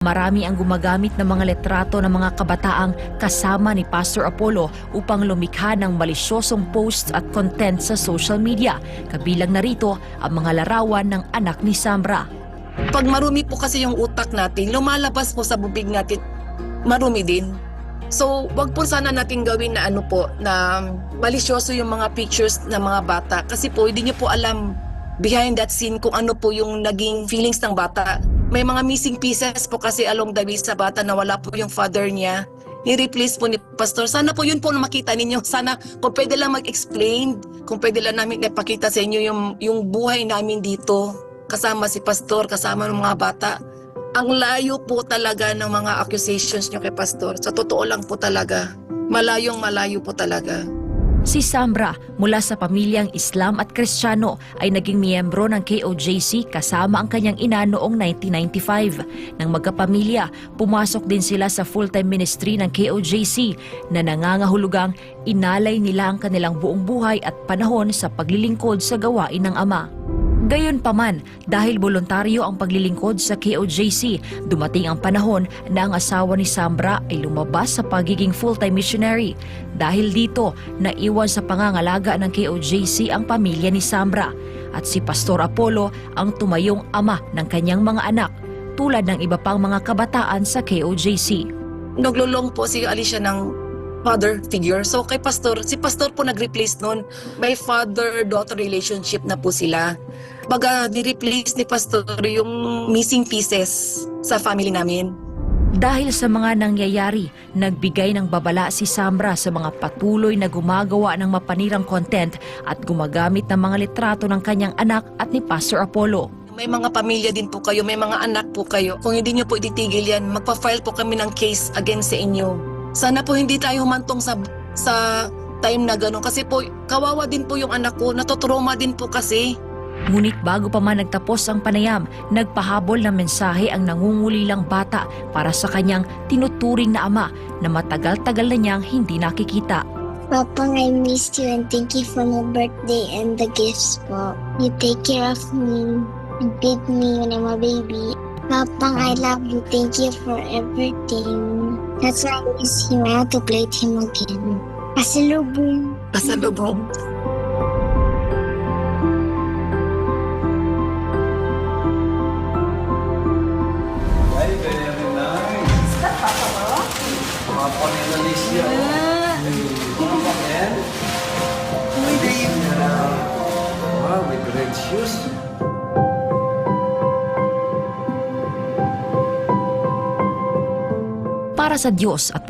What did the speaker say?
Marami ang gumagamit ng mga litrato ng mga kabataang kasama ni Pastor Apollo upang lumikha ng malisyosong posts at content sa social media. Kabilang narito ang mga larawan ng anak ni Sambra. Pag marumi po kasi yung utak natin, lumalabas po sa bubig natin, marumi din. So, wag po sana natin gawin na na malisyoso yung mga pictures ng mga bata. Kasi po, hindi niyo po alam behind that scene kung ano po yung naging feelings ng bata. May mga missing pieces po kasi along the way sa bata na wala po yung father niya. I-replace po ni Pastor. Sana po yun po na makita ninyo. Sana kung pwede lang mag-explain, kung pwede lang namin ipakita sa inyo yung buhay namin dito. Kasama si Pastor, kasama ng mga bata. Ang layo po talaga ng mga accusations nyo kay Pastor. Sa totoo lang po talaga. Malayong malayo po talaga. Si Sambra, mula sa pamilyang Islam at Kristiyano, ay naging miyembro ng KOJC kasama ang kanyang ina noong 1995. Nang magkapamilya, pumasok din sila sa full-time ministry ng KOJC na nangangahulugang inalay nila ang kanilang buong buhay at panahon sa paglilingkod sa gawain ng Ama. Gayunpaman, dahil voluntaryo ang paglilingkod sa KOJC, dumating ang panahon na ang asawa ni Sambra ay lumabas sa pagiging full-time missionary. Dahil dito, naiwan sa pangangalaga ng KOJC ang pamilya ni Sambra at si Pastor Apollo ang tumayong ama ng kanyang mga anak, tulad ng iba pang mga kabataan sa KOJC. Naglulong po si Alicia ng father figure. So kay Pastor, si Pastor po nag-replace nun. May father-daughter relationship na po sila. Baga, ni-replace ni Pastor yung missing pieces sa family namin. Dahil sa mga nangyayari, nagbigay ng babala si Sambra sa mga patuloy na gumagawa ng mapanirang content at gumagamit ng mga litrato ng kanyang anak at ni Pastor Apollo. May mga pamilya din po kayo, may mga anak po kayo. Kung hindi nyo po ititigil yan, magpa-file po kami ng case against sa inyo. Sana po hindi tayo humantong sa time na gano'n. Kasi po, kawawa din po yung anak ko, natutrauma din po kasi. Ngunit bago pa man nagtapos ang panayam, nagpahabol ng mensahe ang nangungulilang bata para sa kanyang tinuturing na ama na matagal-tagal na niyang hindi nakikita. Papa, I missed you and thank you for my birthday and the gifts po. You take care of me and feed me when I'm a baby. Papa, I love you. Thank you for everything. That's why I miss him. I want to play with him again. Pasalubong. Pasalubong. Ay, very nice. Papa ni Alicia. Papa and Alicia. Wow, with red shoes. Para sa Diyos at